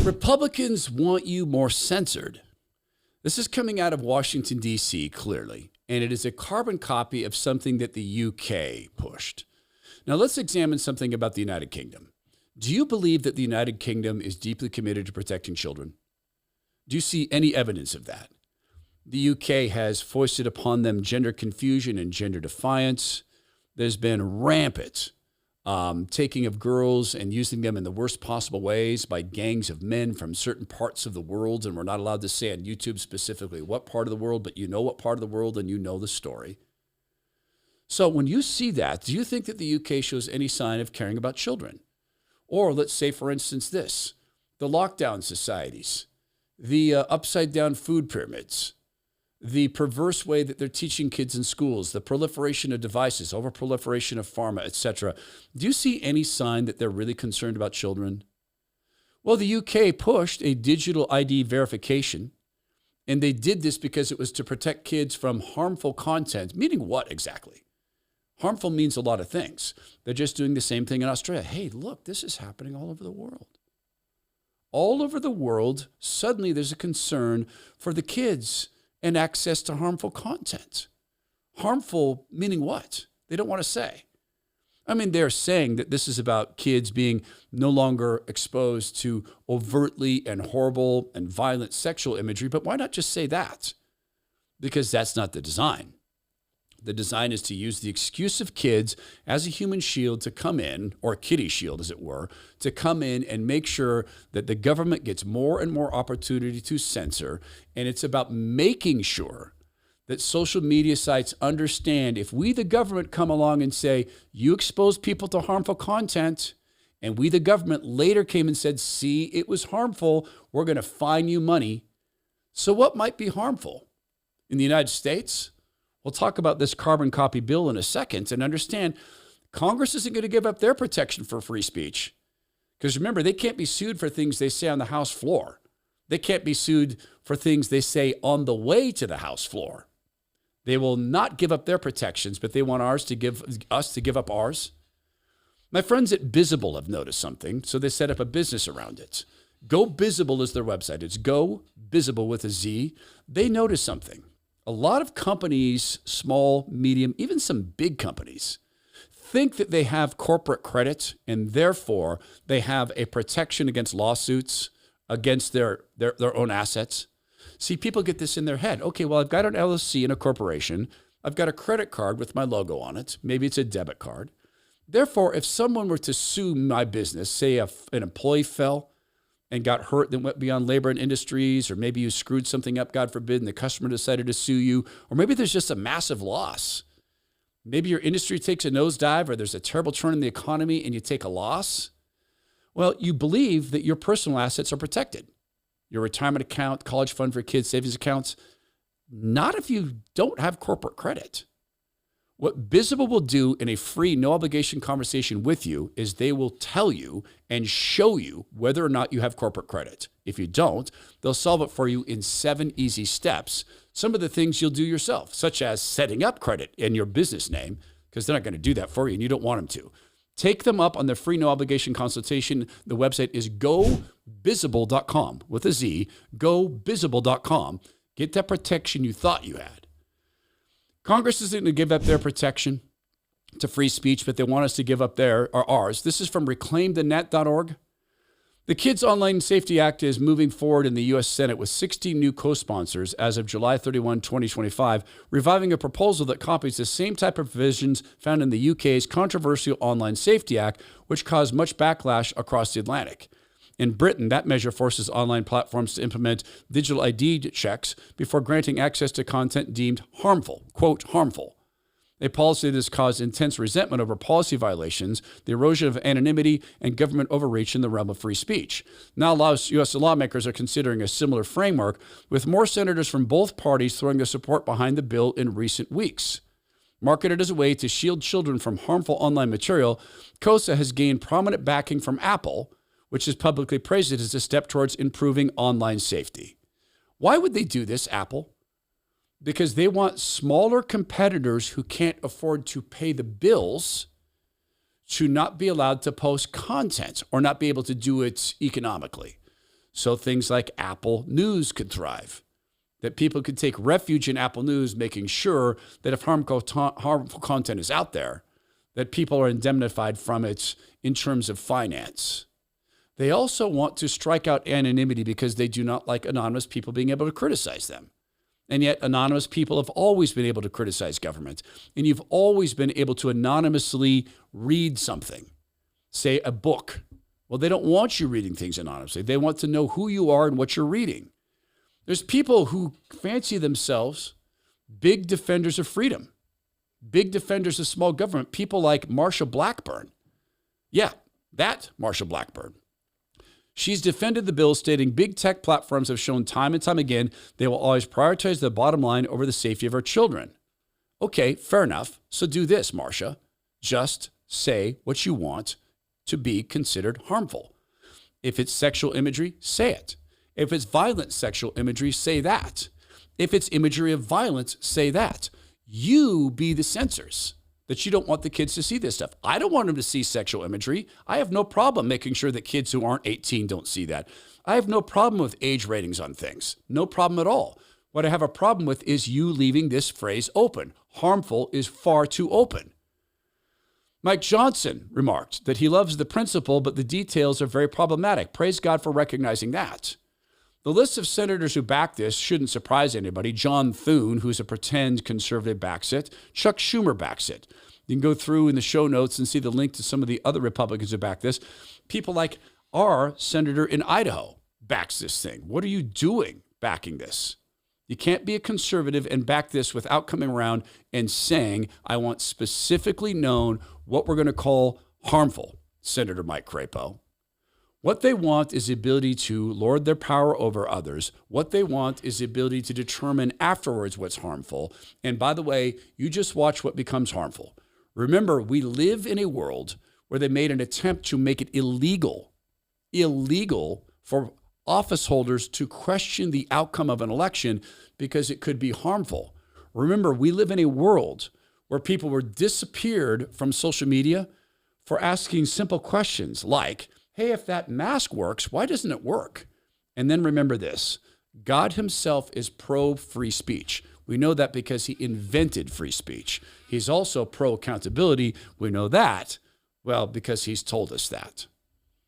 Republicans want you more censored. This is coming out of Washington, D.C., clearly, and it is a carbon copy of something that the UK pushed. Now, let's examine something about the United Kingdom. Do you believe that the United Kingdom is deeply committed to protecting children? Do you see any evidence of that? The UK has foisted upon them gender confusion and gender defiance. There's been rampant taking of girls and using them in the worst possible ways by gangs of men from certain parts of the world. And we're not allowed to say on YouTube specifically what part of the world, but you know what part of the world and you know the story. So when you see that, do you think that the UK shows any sign of caring about children? Or let's say, for instance, this, the lockdown societies, the upside down food pyramids, the perverse way that they're teaching kids in schools, the proliferation of devices, overproliferation of pharma, etc. Do you see any sign that they're really concerned about children? Well, the UK pushed a digital ID verification, and they did this because it was to protect kids from harmful content, meaning what exactly? Harmful means a lot of things. They're just doing the same thing in Australia. Hey, look, this is happening all over the world. All over the world, suddenly there's a concern for the kids and access to harmful content. Harmful meaning what? They don't want to say. I mean, they're saying that this is about kids being no longer exposed to overtly and horrible and violent sexual imagery, but why not just say that? Because that's not the design. The design is to use the excuse of kids as a human shield to come in, or a kiddie shield as it were, to come in and make sure that the government gets more and more opportunity to censor. And it's about making sure that social media sites understand if we, the government, come along and say, you expose people to harmful content, and we, the government, later came and said, see, it was harmful, we're going to fine you money. So what might be harmful? In the United States, we'll talk about this carbon copy bill in a second and understand Congress isn't going to give up their protection for free speech. Because remember, they can't be sued for things they say on the House floor. They can't be sued for things they say on the way to the House floor. They will not give up their protections, but they want us to give up ours. My friends at Bizible have noticed something, so they set up a business around it. Go Bizible is their website. It's Go Bizible with a Z. They noticed something. A lot of companies, small, medium, even some big companies, think that they have corporate credit and therefore they have a protection against lawsuits, against their own assets. See, people get this in their head. Okay, well, I've got an LLC and a corporation. I've got a credit card with my logo on it. Maybe it's a debit card. Therefore, if someone were to sue my business, say an employee fell and got hurt, then went beyond labor and industries, or maybe you screwed something up, God forbid, and the customer decided to sue you, or maybe there's just a massive loss. Maybe your industry takes a nosedive, or there's a terrible turn in the economy and you take a loss. Well, you believe that your personal assets are protected. Your retirement account, college fund for kids, savings accounts. Not if you don't have corporate credit. What Bizible will do in a free, no obligation conversation with you is they will tell you and show you whether or not you have corporate credit. If you don't, they'll solve it for you in 7 easy steps. Some of the things you'll do yourself, such as setting up credit in your business name, because they're not going to do that for you and you don't want them to. Take them up on the free, no obligation consultation. The website is gobizible.com with a Z, gobizible.com. Get that protection you thought you had. Congress isn't going to give up their protection to free speech, but they want us to give up ours. This is from reclaimthenet.org. The Kids Online Safety Act is moving forward in the U.S. Senate with 16 new co-sponsors as of July 31, 2025, reviving a proposal that copies the same type of provisions found in the UK's controversial Online Safety Act, which caused much backlash across the Atlantic. In Britain, that measure forces online platforms to implement digital ID checks before granting access to content deemed harmful, quote, harmful. A policy that has caused intense resentment over policy violations, the erosion of anonymity, and government overreach in the realm of free speech. Now, U.S. lawmakers are considering a similar framework, with more senators from both parties throwing their support behind the bill in recent weeks. Marketed as a way to shield children from harmful online material, KOSA has gained prominent backing from Apple, which has publicly praised it as a step towards improving online safety. Why would they do this, Apple? Because they want smaller competitors who can't afford to pay the bills to not be allowed to post content or not be able to do it economically. so things like Apple News could thrive, that people could take refuge in Apple News, making sure that if harmful content is out there, that people are indemnified from it in terms of finance. They also want to strike out anonymity because they do not like anonymous people being able to criticize them. And yet anonymous people have always been able to criticize government. And you've always been able to anonymously read something, say a book. Well, they don't want you reading things anonymously. They want to know who you are and what you're reading. There's people who fancy themselves big defenders of freedom, big defenders of small government, people like Marsha Blackburn. Yeah, that Marsha Blackburn. She's defended the bill, stating big tech platforms have shown time and time again they will always prioritize the bottom line over the safety of our children. Okay, fair enough. So do this, Marsha. Just say what you want to be considered harmful. If it's sexual imagery, say it. If it's violent sexual imagery, say that. If it's imagery of violence, say that. You be the censors, that you don't want the kids to see this stuff. I don't want them to see sexual imagery. I have no problem making sure that kids who aren't 18 don't see that. I have no problem with age ratings on things. No problem at all. What I have a problem with is you leaving this phrase open. Harmful is far too open. Mike Johnson remarked that he loves the principle, but the details are very problematic. Praise God for recognizing that. The list of senators who back this shouldn't surprise anybody. John Thune, who's a pretend conservative, backs it. Chuck Schumer backs it. You can go through in the show notes and see the link to some of the other Republicans who back this. People like our senator in Idaho backs this thing. What are you doing backing this? You can't be a conservative and back this without coming around and saying, I want specifically known what we're going to call harmful, Senator Mike Crapo. What they want is the ability to lord their power over others. What they want is the ability to determine afterwards what's harmful. And by the way, you just watch what becomes harmful. Remember, we live in a world where they made an attempt to make it illegal for office holders to question the outcome of an election because it could be harmful. Remember, we live in a world where people were disappeared from social media for asking simple questions like, hey, if that mask works, why doesn't it work? And then remember this, God himself is pro-free speech. We know that because he invented free speech. He's also pro-accountability. We know that, well, because he's told us that.